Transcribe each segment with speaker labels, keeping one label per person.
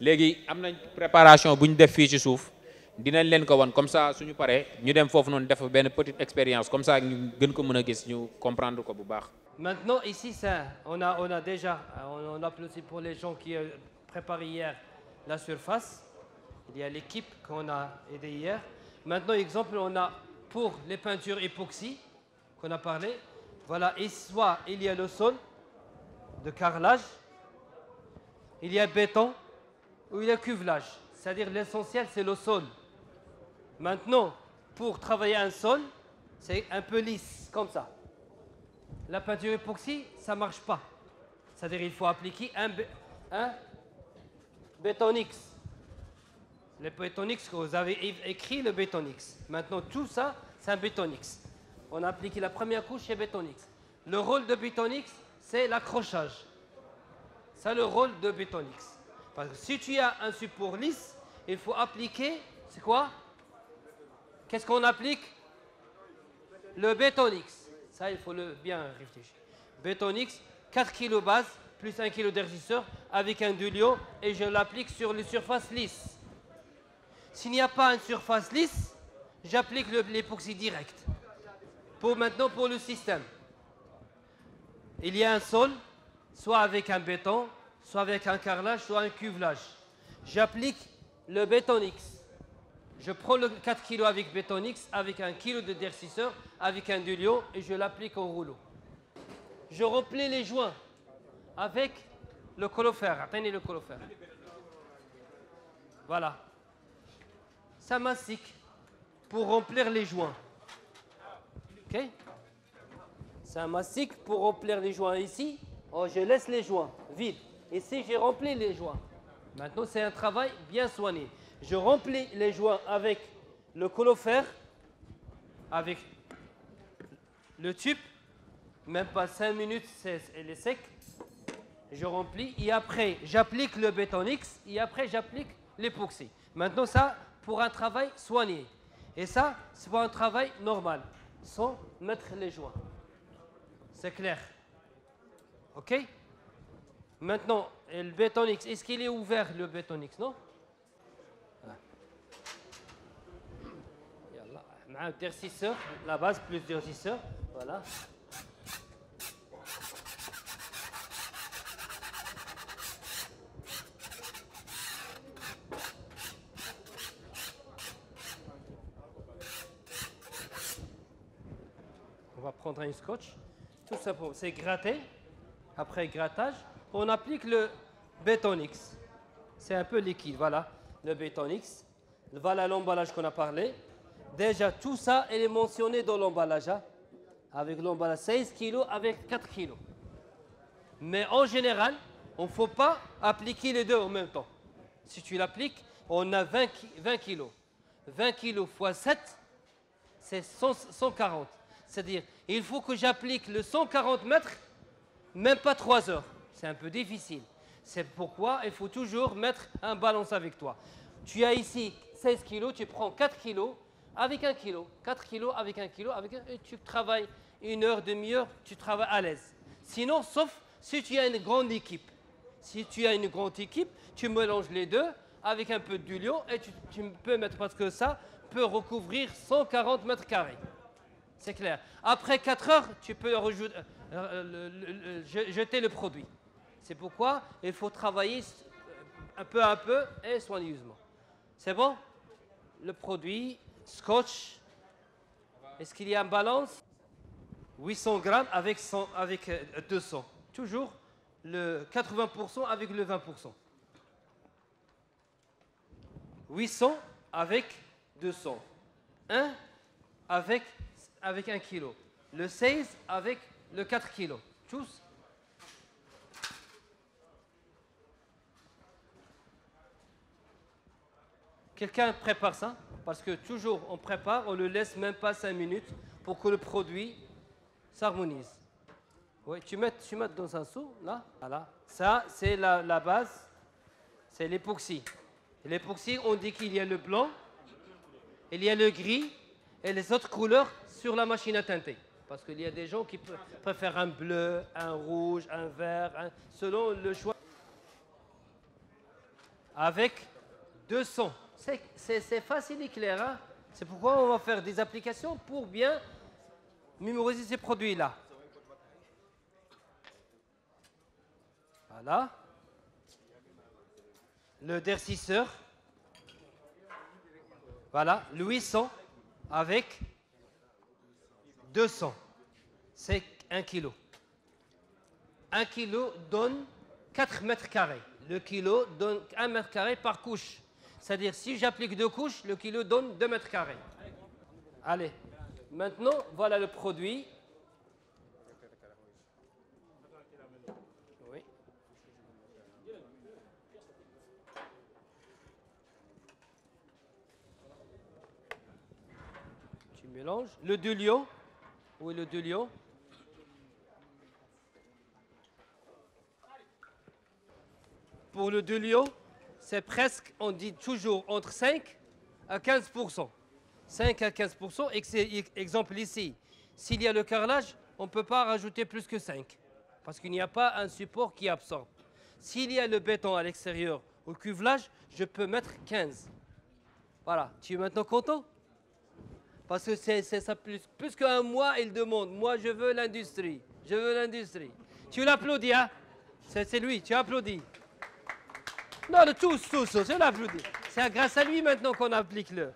Speaker 1: léegi am nañ préparation bu ñu def fii ci suuf dinañ leen ko wan comme ça suñu paree ñu dem foofu noonu def benn petite expérience comme ça ñu gën ko mën a gis ñu comprendre ko bu baax.
Speaker 2: Maintenant, ici, ça, on a déjà, on applaudit pour les gens qui ont préparé hier la surface. Il y a l'équipe qu'on a aidé hier. Maintenant, exemple, on a pour les peintures époxy qu'on a parlé. Voilà, et soit il y a le sol de carrelage, il y a béton ou il y a cuvelage. C'est-à-dire l'essentiel, c'est le sol. Maintenant, pour travailler un sol, c'est un peu lisse, comme ça. La peinture époxy, ça ne marche pas. C'est-à-dire qu'il faut appliquer un Bétonix. Le Bétonix, que vous avez écrit le Bétonix. Maintenant, tout ça, c'est un Bétonix. On a appliqué la première couche chez Bétonix. Le rôle de Bétonix, c'est l'accrochage. C'est le rôle de Bétonix. Parce que si tu as un support lisse, il faut appliquer, c'est quoi? Qu'est-ce qu'on applique? Le Bétonix. Ça, il faut bien réfléchir. Bétonix, 4 kg base, plus 1 kg d'érgisseur, avec un dulio, et je l'applique sur les surfaces lisses. S'il n'y a pas une surface lisse, j'applique l'époxy direct. Maintenant, pour le système. Il y a un sol, soit avec un béton, soit avec un carrelage, soit un cuvelage. J'applique le Bétonix. Je prends le 4 kg avec Bétonix, avec 1 kg de durcisseur, avec un dulio, et je l'applique au rouleau. Je remplis les joints avec le colofer. Attendez le colofer. Voilà. Ça mastique pour remplir les joints. Ok? Ça mastique pour remplir les joints ici. Oh, je laisse les joints vides. Ici, j'ai rempli les joints. Maintenant, c'est un travail bien soigné. Je remplis les joints avec le colofer, avec le tube, même pas 5 minutes, elle est sec. Je remplis et après j'applique le Bétonix et après j'applique l'époxy. Maintenant ça pour un travail soigné. Et ça c'est pour un travail normal, sans mettre les joints. C'est clair? Ok? Maintenant, le Bétonix, est-ce qu'il est ouvert le Bétonix, non? Un durcisseur, la base plus durcisseur, voilà. On va prendre un scotch, tout ça c'est gratté. Après grattage, on applique le Bétonix. C'est un peu liquide, voilà, le Bétonix. Voilà l'emballage qu'on a parlé. Déjà, tout ça, il est mentionné dans l'emballage. Hein? Avec l'emballage 16 kg, avec 4 kg. Mais en général, on ne faut pas appliquer les deux en même temps. Si tu l'appliques, on a 20 kg. 20 kg x 7, c'est 140. C'est-à-dire, il faut que j'applique le 140 mètres, même pas 3 heures. C'est un peu difficile. C'est pourquoi il faut toujours mettre un balance avec toi. Tu as ici 16 kg, tu prends 4 kg. Avec 1 kg, 4 kg, avec 1 kg, et tu travailles une heure, demi-heure, tu travailles à l'aise. Sinon, sauf si tu as une grande équipe. Si tu as une grande équipe, tu mélanges les deux avec un peu de dulio et tu peux mettre, parce que ça peut recouvrir 140 mètres carrés. C'est clair. Après 4 heures, tu peux jeter le produit. C'est pourquoi il faut travailler un peu à peu et soigneusement. C'est bon? Le produit... Scotch, est-ce qu'il y a une balance? 800 grammes avec 200. Toujours le 80% avec le 20%. 800 avec 200. 1 avec 1 kg. Le 16 avec le 4 kg. Tous. Quelqu'un prépare ça? Parce que toujours on prépare, on ne le laisse même pas 5 minutes pour que le produit s'harmonise. Oui, tu mets dans un seau, là, voilà. Ça, c'est la base, c'est l'époxy. L'époxy, on dit qu'il y a le blanc, il y a le gris et les autres couleurs sur la machine à teinter. Parce qu'il y a des gens qui préfèrent un bleu, un rouge, un vert, selon le choix. avec 200. C'est facile et clair. Hein? C'est pourquoi on va faire des applications pour bien mémoriser ces produits-là. Voilà. Le durcisseur. Voilà, le 800 avec 200. C'est 1 kg. 1 kg donne 4 mètres carrés. Le kilo donne 1 mètre carré par couche. C'est-à-dire, si j'applique 2 couches, le kilo donne 2 mètres carrés. Allez, maintenant, voilà le produit. Oui. Tu mélanges. Le Dulio. Où est le Dulio? Pour le Dulio, c'est presque, on dit toujours, entre 5 à 15%. 5 à 15%, exemple ici, s'il y a le carrelage, on ne peut pas rajouter plus que 5, parce qu'il n'y a pas un support qui absorbe. S'il y a le béton à l'extérieur ou le cuvelage, je peux mettre 15. Voilà, tu es maintenant content? Parce que c'est ça, plus qu'un mois, il demande, moi je veux l'industrie, je veux l'industrie. Tu l'applaudis, hein? C'est lui, tu applaudis. Non, tous, je l'applaudis. C'est grâce à lui maintenant qu'on applique le.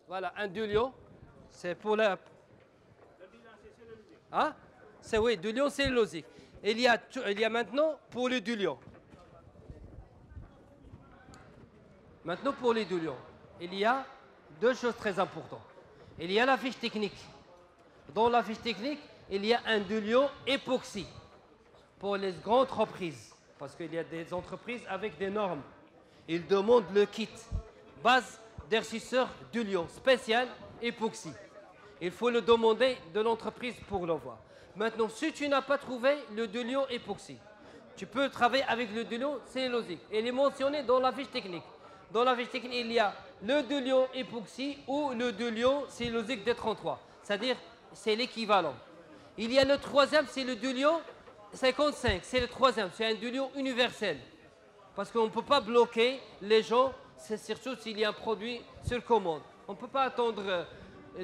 Speaker 2: Voilà, un Dulio, c'est pour la. Hein? C'est oui, Dulio cellulosique. Il y a maintenant pour le Dulio. Maintenant pour les Dulio, il y a deux choses très importantes. Il y a la fiche technique. Dans la fiche technique, il y a un Dulio époxy. Pour les grandes entreprises, parce qu'il y a des entreprises avec des normes. Ils demandent le kit, base durcisseur Dulio, spécial époxy. Il faut le demander de l'entreprise pour l'envoi. Maintenant, si tu n'as pas trouvé le Dulio époxy, tu peux travailler avec le Dulio cellulosique. Il est mentionné dans la fiche technique. Dans la fiche technique, il y a le Dulio époxy ou le Dulio cellulosique D33. C'est-à-dire, c'est l'équivalent. Il y a le troisième, c'est le Dulio 55, c'est le troisième, c'est un Dulio universel. Parce qu'on ne peut pas bloquer les gens, c'est surtout s'il y a un produit sur commande. On ne peut pas attendre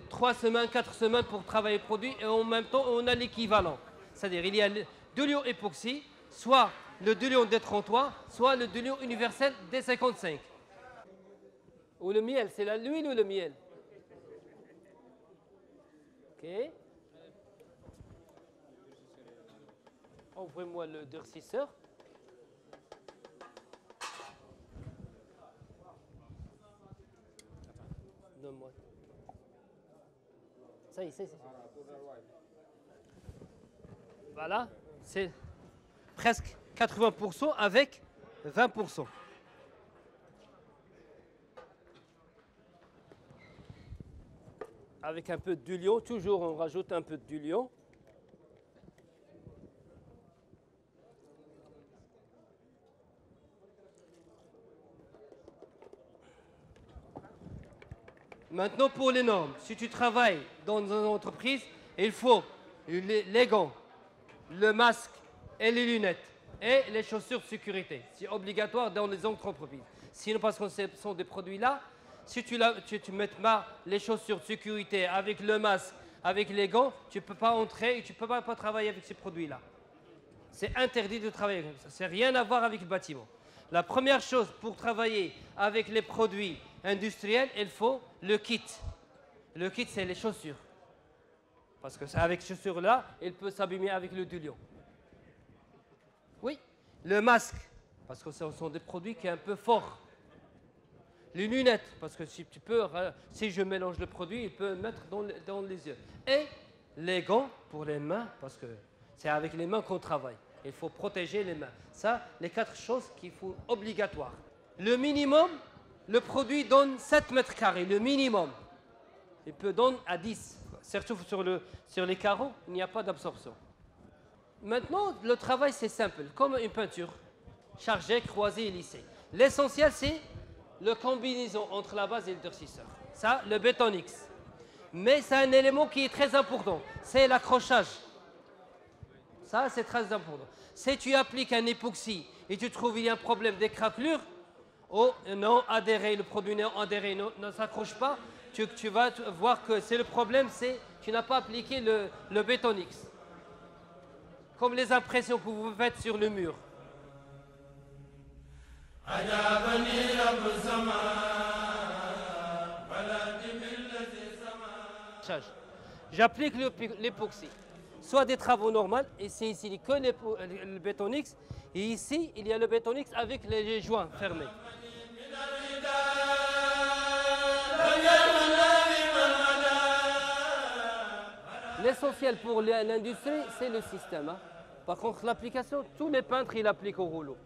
Speaker 2: 3 semaines, 4 semaines pour travailler le produit et en même temps on a l'équivalent. C'est-à-dire il y a le Dulio époxy, soit le Dulio D33, soit le Dulio universel D55. Ou le miel, c'est l'huile ou le miel? Ok. Ouvrez-moi le durcisseur. Donne-moi. Ça y est, c'est. Voilà, c'est presque 80% avec 20%. Avec un peu de Dulio, toujours on rajoute un peu de Dulio. Maintenant, pour les normes, si tu travailles dans une entreprise, il faut les gants, le masque et les lunettes et les chaussures de sécurité. C'est obligatoire dans les entreprises. Sinon, parce que ce sont des produits-là, si tu ne mets pas les chaussures de sécurité avec le masque, avec les gants, tu ne peux pas entrer et tu ne peux pas travailler avec ces produits-là. C'est interdit de travailler comme ça. Ça n'a rien à voir avec le bâtiment. La première chose pour travailler avec les produits industriels, il faut le kit. Le kit, c'est les chaussures. Parce que avec ces chaussures-là, il peut s'abîmer avec le Dulio. Oui, le masque, parce que ce sont des produits qui sont un peu forts. Les lunettes, parce que si je mélange le produit, il peut mettre dans les yeux. Et les gants pour les mains, parce que c'est avec les mains qu'on travaille. Il faut protéger les mains. Ça, les 4 choses qu'il faut obligatoire. Le minimum, le produit donne 7 mètres carrés, le minimum. Il peut donner à 10. Surtout sur les carreaux, il n'y a pas d'absorption. Maintenant, le travail, c'est simple, comme une peinture. Chargée, croisée et lissée. L'essentiel, c'est la combinaison entre la base et le durcisseur. Ça, le Betonix. Mais c'est un élément qui est très important. C'est l'accrochage. Ça, c'est très important. Si tu appliques un époxy et tu trouves qu'il y a un problème des craquelures, oh non, adhéré, le produit non adhéré, ne s'accroche pas, tu vas voir que c'est le problème, c'est tu n'as pas appliqué le Betonix. Comme les impressions que vous faites sur le mur. J'applique l'époxy. Soit des travaux normaux, ici il n'y a que le Betonix, et ici il y a le Betonix avec les joints fermés. L'essentiel pour l'industrie, c'est le système. Hein. Par contre, l'application, tous les peintres, ils appliquent au rouleau.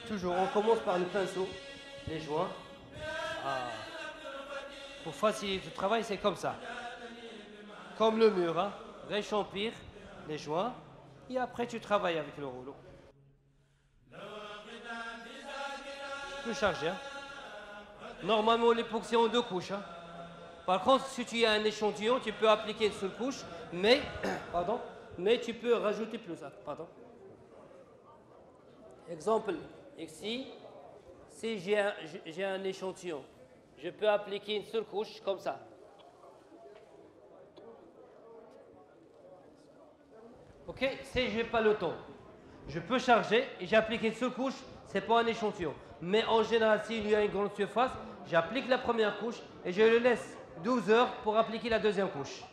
Speaker 2: Toujours, on commence par le pinceau, les joints. Pour faciliter le travail, c'est comme ça. Comme le mur, hein. Réchampir les joints et après tu travailles avec le rouleau. Tu peux charger. Hein. Normalement, l'époxy en 2 couches. Hein. Par contre, si tu as un échantillon, tu peux appliquer une seule couche, mais, mais tu peux rajouter plus. Hein. Exemple, ici, si j'ai un échantillon, je peux appliquer une seule couche comme ça. Ok, si je n'ai pas le temps, je peux charger et j'applique une seule couche, ce n'est pas un échantillon. Mais en général, s'il y a une grande surface, j'applique la première couche et je le laisse 12 heures pour appliquer la deuxième couche.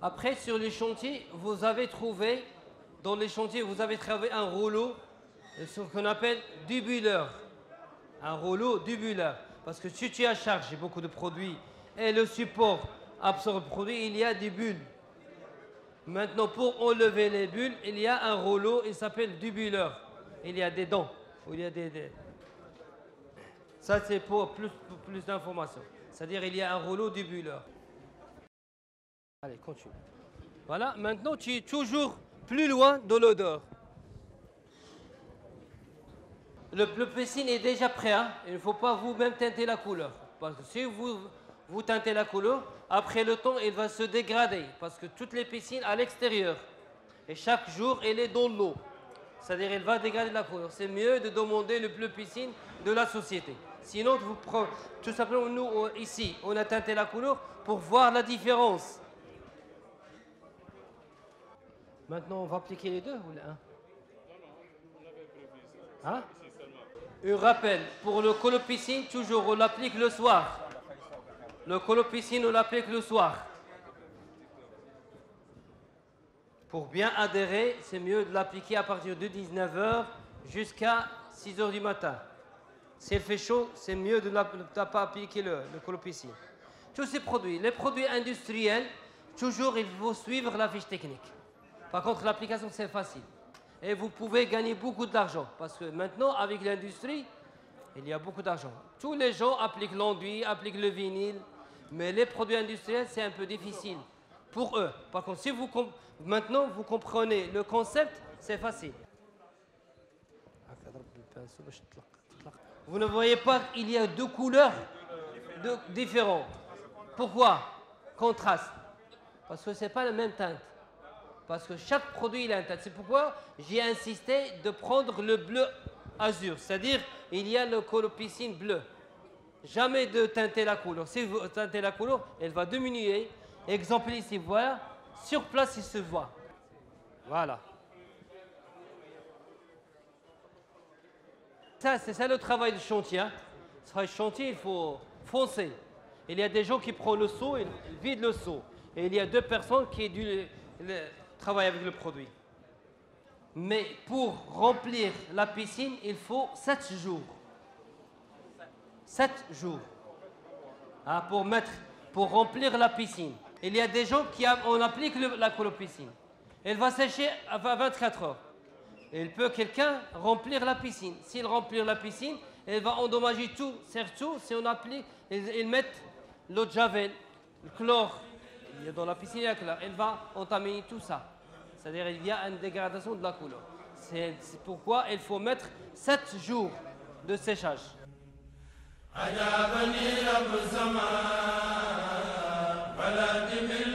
Speaker 2: Après, sur les chantiers, vous avez trouvé, dans les chantiers, vous avez trouvé un rouleau, ce qu'on appelle dubuleur. Un rouleau dubuleur. Parce que si tu as chargé beaucoup de produits et le support absorbe le produit, il y a des bulles. Maintenant, pour enlever les bulles, il y a un rouleau, il s'appelle dubuleur. Il y a des dents. Il y a Ça, c'est pour plus d'informations. C'est-à-dire il y a un rouleau dubuleur. Allez, continue. Voilà, maintenant, tu es toujours plus loin de l'odeur. Le piscine est déjà prêt. Hein? Il ne faut pas vous-même teinter la couleur. Parce que si vous teintez la couleur, après le temps, il va se dégrader. Parce que toutes les piscines à l'extérieur. Et chaque jour, elle est dans l'eau. C'est-à-dire elle va dégrader la couleur. C'est mieux de demander le bleu piscine de la société. Sinon, tout simplement, nous, ici, on a teinté la couleur pour voir la différence. Maintenant, on va appliquer les deux ou un? Hein? Un rappel, pour le colopiscine, toujours on l'applique le soir. Le colopiscine, on l'applique le soir. Pour bien adhérer, c'est mieux de l'appliquer à partir de 19 h jusqu'à 6 h du matin. S'il fait chaud, c'est mieux de ne pas appliquer le colopiscine. Tous ces produits, les produits industriels, toujours il faut suivre la fiche technique. Par contre, l'application, c'est facile. Et vous pouvez gagner beaucoup d'argent. Parce que maintenant, avec l'industrie, il y a beaucoup d'argent. Tous les gens appliquent l'enduit, appliquent le vinyle. Mais les produits industriels, c'est un peu difficile pour eux. Par contre, si maintenant vous comprenez le concept, c'est facile. Vous ne voyez pas qu'il y a 2 couleurs différentes. Pourquoi? Contraste. Parce que ce n'est pas la même teinte. Parce que chaque produit il a une teinte. C'est pourquoi j'ai insisté de prendre le bleu azur. C'est-à-dire, il y a le colopiscine bleu. Jamais de teinter la couleur. Si vous teintez la couleur, elle va diminuer. Exemple ici, voilà. Sur place, il se voit. Voilà. C'est ça le travail du chantier. Hein. Le travail du chantier, il faut foncer. Il y a des gens qui prennent le seau, ils vident le seau. Et il y a 2 personnes qui travaillent avec le produit. Mais pour remplir la piscine, il faut 7 jours. 7 jours. Hein, pour remplir la piscine. Il y a des gens on applique la colopiscine. Elle va sécher à 24 heures. Il peut quelqu'un remplir la piscine. S'il remplit la piscine, elle va endommager tout. Surtout si on applique, ils mettent l'eau de javel, le chlore, Il y a dans la piscine, il y a clair. Elle va entamer tout ça. C'est-à-dire il y a une dégradation de la couleur. C'est pourquoi il faut mettre 7 jours de séchage. أجابني رب السماء فلا تمل